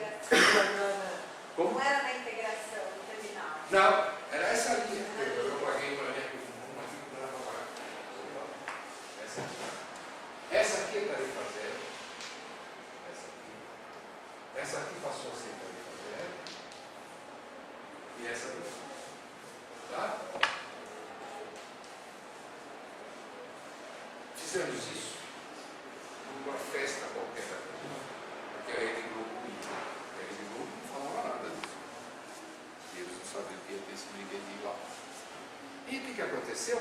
Como? Não era na integração do terminal. Não, era essa linha. Eu paguei uma linha uma aqui que não era para pagar. Essa aqui. Essa aqui eu estarei fazendo. Essa aqui. Essa aqui passou a ser estarei fazendo. E essa aqui. Tá? Fizemos isso numa festa qualquer, porque a Rede Globo não falava nada disso. E eles não sabiam que ia ter esse brinquedinho lá. E o que aconteceu?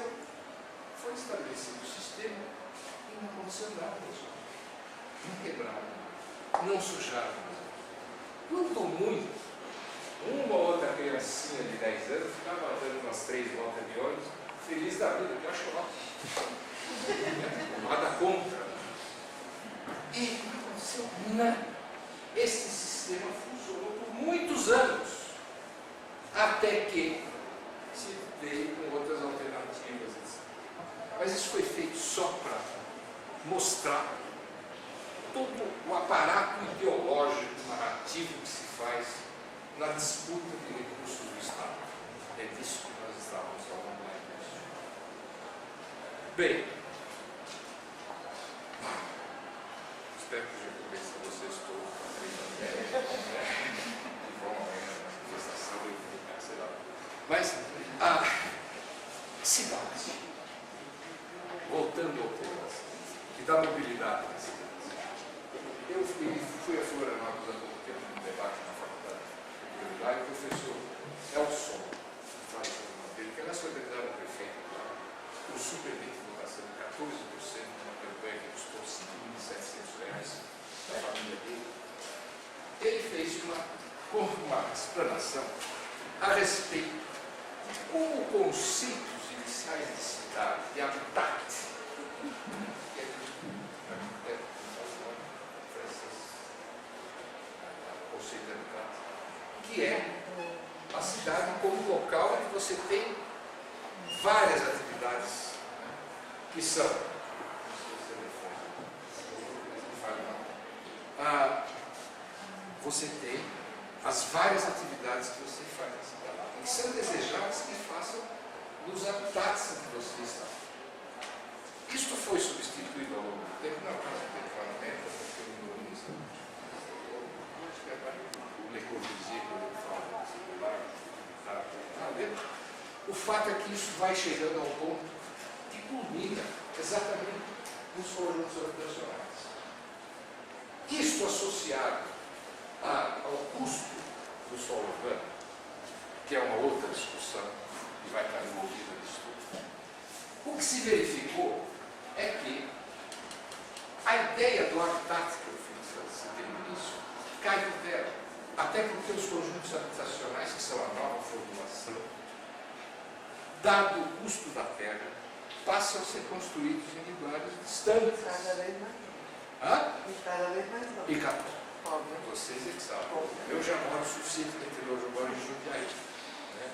Foi estabelecido o sistema e não aconteceu nada. Não quebraram, não sujaram. Quanto muito, uma ou outra criancinha de 10 anos ficava dando umas 3 voltas de ônibus, feliz da vida, que eu acho ótimo. Nada contra. E não aconteceu nada. Esse sistema funcionou por muitos anos, até que se veio com outras alternativas. Mas isso foi feito só para mostrar todo o aparato ideológico, narrativo que se faz na disputa de recursos do Estado. É disso que nós estávamos falando lá no início. Bem, espero que já convença vocês todos para a que vão amanhã na manifestação e sei lá. Mas a cidade, voltando ao tema que dá mobilidade nas cidades. Eu fui a Florianópolis há pouco tempo num debate na faculdade e o professor Elson faz dele, que aliás foi candidato ao prefeito lá, com superintendente de votação de 14%, numa campanha que custou R$5.700 da família dele. Ele fez uma explanação a respeito de como conceitos iniciais de cidade, de habitat, que é a cidade como local onde você tem várias atividades que são você tem as várias atividades que você faz na cidade e que são desejáveis que façam nos habitats onde você está. Isto foi substituído ao longo do tempo, não caso do parlamento, porque o comunista Le Corbusier, quando ele fala circular, o fato é que isso vai chegando ao ponto que culmina exatamente nos conjuntos habitacionais. Isto associado ao custo do solo urbano, que é uma outra discussão que vai estar envolvida nisso tudo. O que se verificou é que a ideia do habitat que eu citei no início cai por terra. Até porque os conjuntos habitacionais, que são a nova formulação, dado o custo da terra, passam a ser construídos em lugares distantes. Cada vez mais. Hã? E cada vez mais não. E cá, Óbvio. vocês é que sabem. Eu já moro suficientemente longe, eu moro em Jundiaí, né?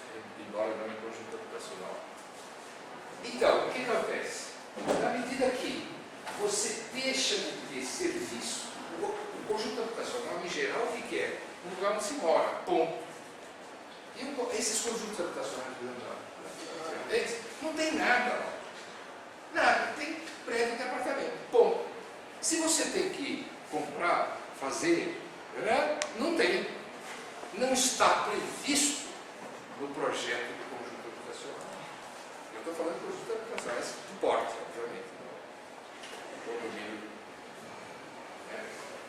Embora não em conjunto habitacional. Então, o que acontece? Na medida que você deixa de ter serviço, o conjunto habitacional, em geral, o que é? Um lugar onde se mora, ponto. E esses conjuntos habitacionais não tem nada lá. Nada, tem prédio de apartamento, ponto. Se você tem que comprar, fazer, né? Não tem. Não está previsto no projeto do conjunto habitacional. Eu estou falando de conjunto habitacional, de porte, obviamente. Condomínio, né?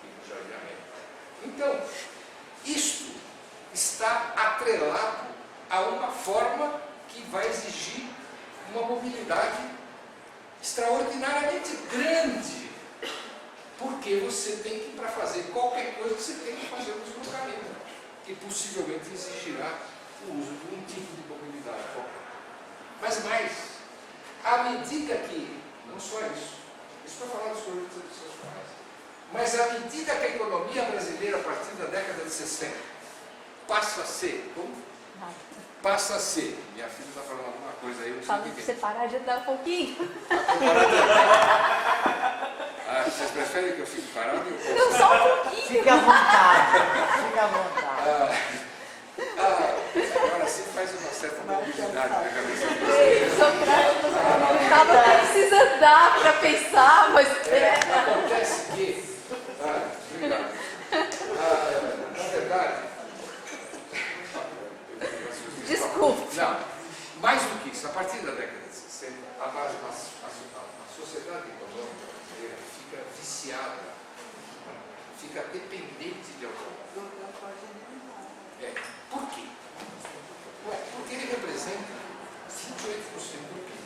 E Jardim América. Então, isto está atrelado a uma forma que vai exigir uma mobilidade extraordinariamente grande, porque você tem que, para fazer qualquer coisa, você tem que fazer um deslocamento, que possivelmente exigirá o uso de um tipo de mobilidade qualquer. Mas mais, à medida que, não só isso para falar dos conjuntos habitacionais, mas à medida que a economia brasileira, a partir da década de 60, passa a ser, passa a ser, minha filha está falando alguma coisa aí, eu não sei Fala o pra que você parar de andar um pouquinho. Vocês preferem que eu fique parado? Não, só um pouquinho. Fica à vontade. Fica à vontade. Agora sim faz uma certa mobilidade na cabeça. Socrates não estava precisando dar para pensar, mas Acontece que, obrigado. Na verdade, desculpe. não, mais do que isso, a partir da década de 60, a sociedade econômica brasileira fica viciada, fica dependente de automóvel. Por quê? Porque ele representa 28% do PIB.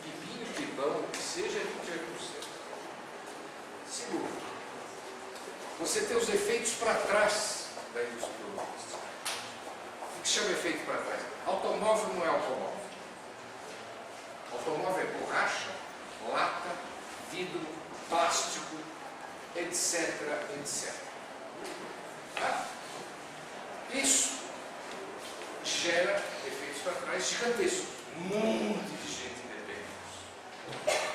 Pibinho, pibão, o que seja, é 28%. Segundo, você tem os efeitos para trás da indústria automobilística. O que chama efeito para trás? Automóvel não é automóvel. Automóvel é borracha, lata, vidro, plástico, etc, etc. Tá? Isso gera efeitos para trás gigantescos. Um monte de gente depende disso.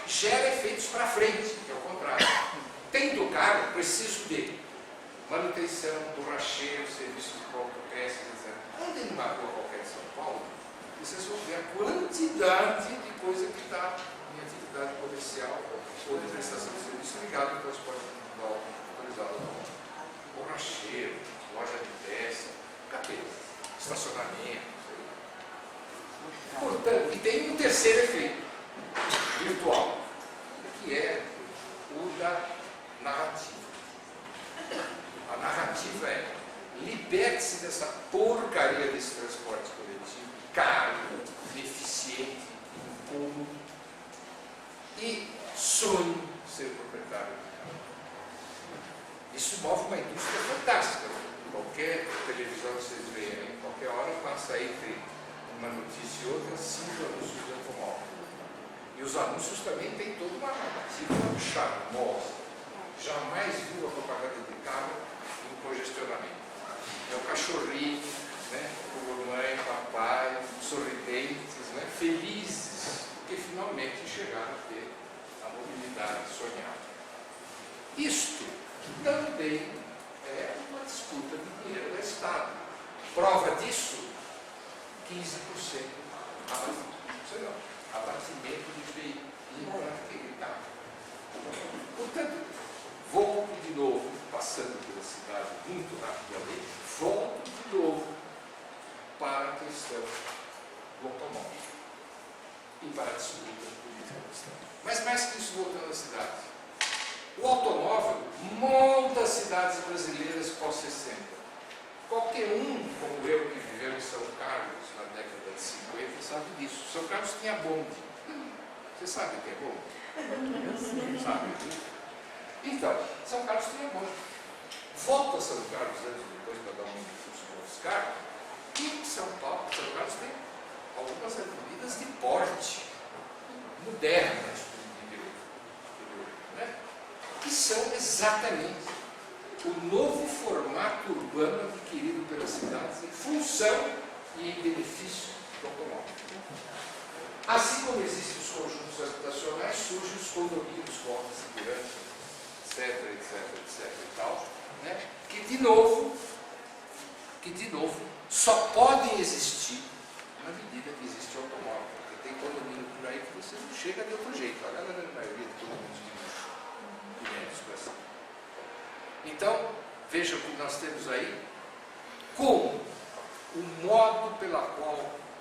Gera efeitos para frente, que é o contrário. Tendo carro, preciso de manutenção, borracheiro, serviço de autopeças, etc. Andem numa rua qualquer de São Paulo, vocês vão ver a quantidade de coisa que está em atividade comercial ou de prestação de serviço ligado ao transporte individual autorizado. Borracheiro, loja de peça, capeta, estacionamento. Portanto, e tem um terceiro efeito virtual, que é o da narrativa. A narrativa é: liberte-se dessa porcaria desse transporte coletivo, caro, deficiente, incômodo, e sonhe ser proprietário de carro. Isso move uma indústria fantástica. Qualquer televisão que vocês veem, em qualquer hora passa entre uma notícia e outra 5 anúncios de automóvel. E os anúncios também têm toda uma narrativa charmosa. Jamais viu a propaganda de carro em congestionamento. É o cachorrinho, né, com mamãe, papai, sorridentes, né, felizes, porque finalmente chegaram a ter a mobilidade sonhada. Isto também é uma disputa de dinheiro do Estado. Prova disso, 15% abatimento de veículo naquele carro. Portanto, volto de novo, passando pela cidade muito rapidamente, volto de novo para a questão do automóvel e para a disputa política do Estado. Mas mais que isso, voltando à cidade. O automóvel molda as cidades brasileiras pós-60. Qualquer um, como eu, que viveu em São Carlos na década de 50, sabe disso. São Carlos tinha bonde. Você sabe o que é bonde? Sabe? Então, São Carlos tinha bonde. Volta a São Carlos antes e depois para dar um impulso para os carros. E São Carlos tem algumas avenidas de porte. modernas do interior, né? Que são exatamente o novo formato urbano adquirido pelas cidades em função e em benefício do automóvel. Assim como existem os conjuntos habitacionais, surgem os condomínios com alta segurança, etc e tal, né? que de novo, só podem existir na medida que existe o automóvel. Porque tem condomínio por aí que você não chega de outro jeito. A galera, na maioria de condomínios de luxo, de médios para cima. Então, veja o que nós temos aí, como o modo pela qual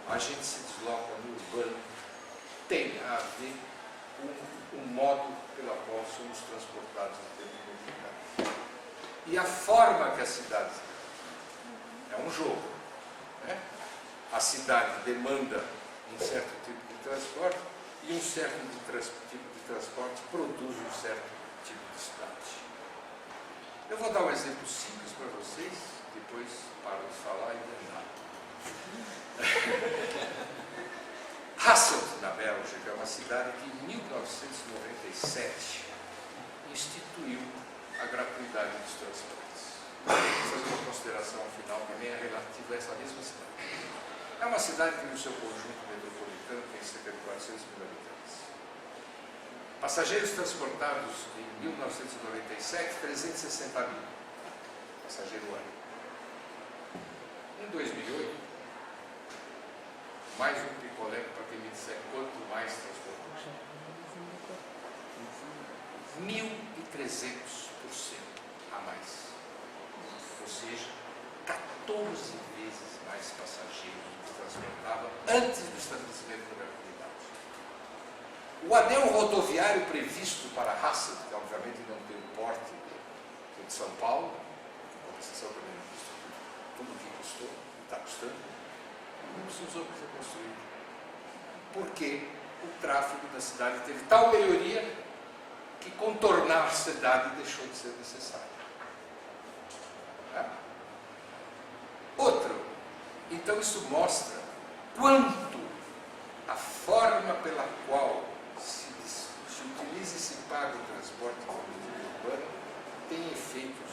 a gente se desloca no urbano tem a ver com o modo pela qual somos transportados no tempo mobilitário. E a forma que a cidade é um jogo. Né? A cidade demanda um certo tipo de transporte e um certo tipo de transporte produz um certo tipo de cidade. Eu vou dar um exemplo simples para vocês, depois paro de falar e andar. Hasselt, na Bélgica, é uma cidade que em 1997 instituiu a gratuidade dos transportes. Vou fazer uma consideração final também relativa a essa mesma cidade. É uma cidade que no seu conjunto metropolitano tem cerca de 400 mil habitantes. Passageiros transportados em 1997, 360 mil passageiros ano. Em 2008, mais um picolé para quem me disser quanto mais transportado. 1.300% a mais. Ou seja, 14 vezes mais passageiros do que transportava antes do estabelecimento da gratuidade. O anel rodoviário previsto para Hasselt, que obviamente não tem o porte de São Paulo, a compensação também não custa tudo o que custou, está custando, não precisou ser construído. Porque o tráfego da cidade teve tal melhoria que contornar a cidade deixou de ser necessário. Outro, então isso mostra quanto a forma pela qual se utiliza e se paga o transporte urbano tem efeitos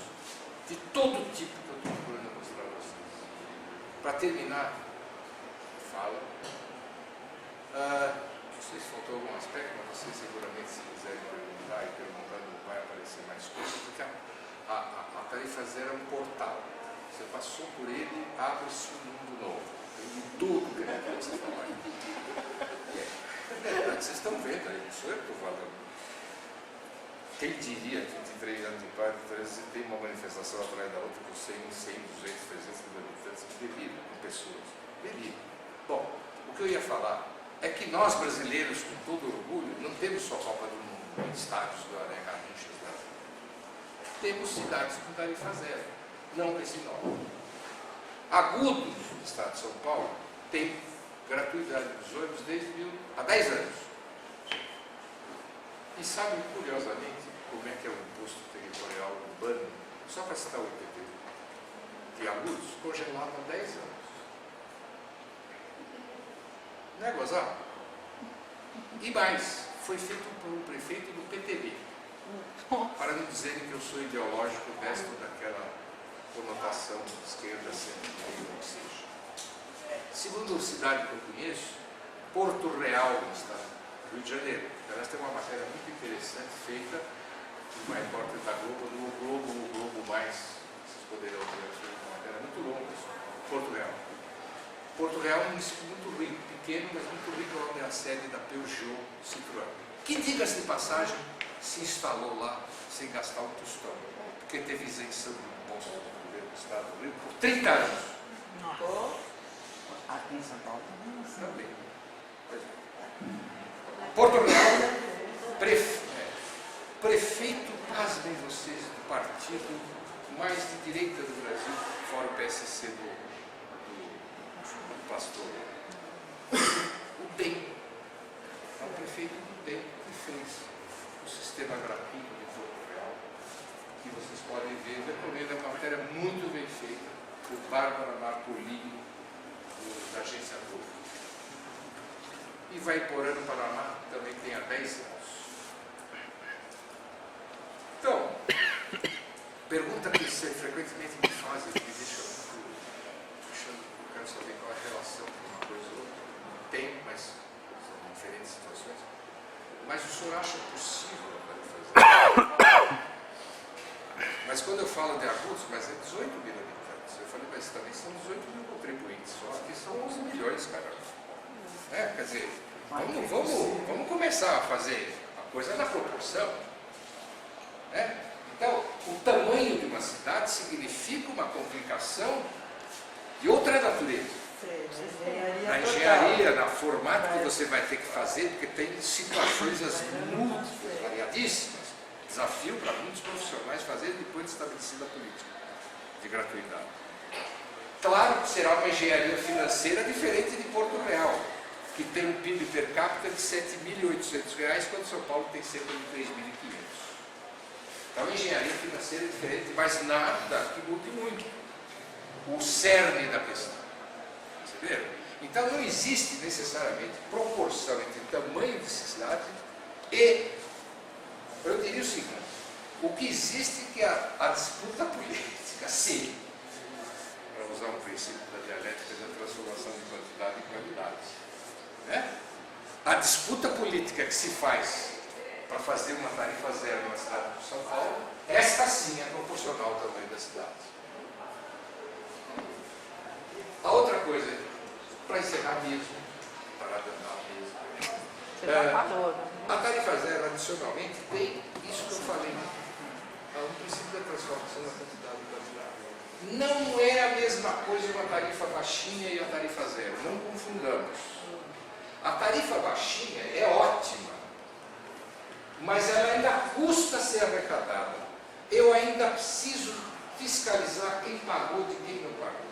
de todo tipo que eu estou procurando mostrar a vocês. Para terminar, não sei se faltou algum aspecto, mas vocês seguramente, se quiserem perguntar e perguntando, vai aparecer mais coisas, porque a tarifa zero é um portal. Você passou por ele, abre-se um mundo novo. Tem de tudo que você falar. É verdade, vocês estão vendo aí, não sou eu que estou falando. Quem diria que 23 anos de paz, você tem uma manifestação atrás da outra com 100, 200, 300 mil habitantes, delírio com pessoas. Delírio. Bom, o que eu ia falar é que nós brasileiros, com todo orgulho, não temos só Copa do Mundo, estádios do Aré Garrinchas da vida. Temos cidades com tarifa zero. Não com esse nome. Agudos, do estado de São Paulo, tem gratuidade dos ônibus desde há 10 anos. E sabem, curiosamente, como é que é o imposto territorial urbano? Só para citar o IPTU, que Agudos congelado há 10 anos. Não é gozar? E mais, foi feito por um prefeito do PTB. Para não dizerem que eu sou ideológico, vesto daquela conotação de esquerda, centro-direita, ou seja. Segundo a cidade que eu conheço, Porto Real, no estado do Rio de Janeiro. Aliás, tem uma matéria muito interessante feita por uma repórter da Globo, no Globo Mais. Vocês poderiam ver, uma matéria muito longa sobre Porto Real. Porto Real é um município muito rico, pequeno, mas muito rico, onde é a sede da Peugeot Citroën. Que, diga-se de passagem, se instalou lá sem gastar um tostão, porque teve isenção do imposto do governo do Estado do Rio por 30 anos. Aqui em São Paulo também. Pois é. Porto Real, prefeito, pasmem vocês, do partido mais de direita do Brasil, fora o PSC do pastor. O DEM. É o prefeito do DEM que fez o sistema gratuito de Porto Real, que vocês podem ver, recomendo, é uma matéria muito bem feita, por Bárbara Marcolini, da agência Globo. e vai Porã no Paraná, que também tem há 10 anos. Então, pergunta que você frequentemente me fazem, que me deixa muito puxando, eu quero saber qual é a relação com uma coisa ou outra. Tem, mas são diferentes situações. Mas o senhor acha possível fazer? Mas quando eu falo de Agudos, mas é 18 mil habitantes. Eu falei, mas também são 18 mil contribuintes, só aqui são 11 milhões, cara. Quer dizer, vamos começar a fazer a coisa na proporção. Então, o tamanho de uma cidade significa uma complicação de outra natureza. Na engenharia, na formato que você vai ter que fazer, porque tem situações múltiplas, variadíssimas. Desafio para muitos profissionais fazer depois de estabelecida a política de gratuidade. Claro que será uma engenharia financeira diferente de Porto Real, que tem um PIB per capita de R$ 7.800, quando São Paulo tem cerca de 3.500. Então, a engenharia financeira é diferente, mas nada que mude muito o cerne da questão. Perceberam? Então, não existe necessariamente proporção entre o tamanho de cidade e, eu diria o seguinte, o que existe é que a disputa política, sim, para usar um princípio da dialética da transformação de quantidade em qualidade, a disputa política que se faz para fazer uma tarifa zero na cidade de São Paulo, esta sim é proporcional ao tamanho da cidade. A outra coisa, para encerrar mesmo, para andar mesmo, Você já falou, né? a tarifa zero, adicionalmente, tem isso que eu falei, o princípio da transformação da quantidade e qualidade. Não é a mesma coisa uma tarifa baixinha e a tarifa zero, não confundamos. A tarifa baixinha é ótima, mas ela ainda custa ser arrecadada. Eu ainda preciso fiscalizar quem pagou de quem não pagou.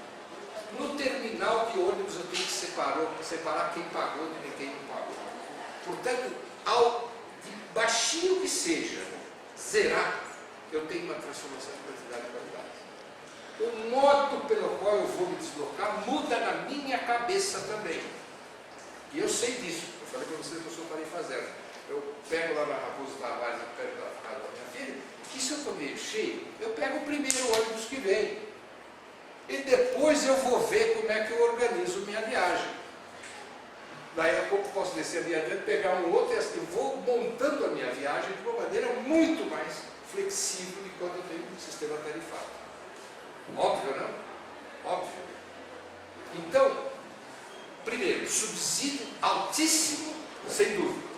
No terminal de ônibus eu tenho que separar quem pagou de quem não pagou. Portanto, de baixinho que seja, zerar, eu tenho uma transformação de quantidade e qualidade. O modo pelo qual eu vou me deslocar muda na minha cabeça também. E eu sei disso. Eu falei para vocês que eu sou tarifa zero. Eu pego lá na Raposo Tavares, perto da casa da minha filha, que se eu estou meio cheio, eu pego o primeiro ônibus que vem. E depois eu vou ver como é que eu organizo minha viagem. Daí a pouco posso descer a minha vida, pegar um outro e assim, vou montando a minha viagem de uma maneira muito mais flexível de quando eu tenho um sistema tarifário. Óbvio, não? Óbvio. Então, primeiro, subsídio altíssimo, sem dúvida.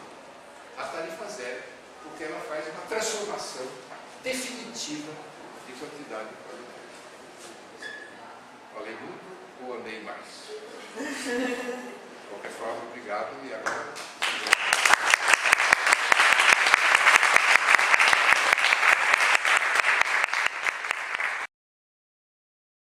A tarifa zero, porque ela faz uma transformação definitiva de quantidade e qualidade. Falei muito ou andei mais? De qualquer forma, obrigado e agora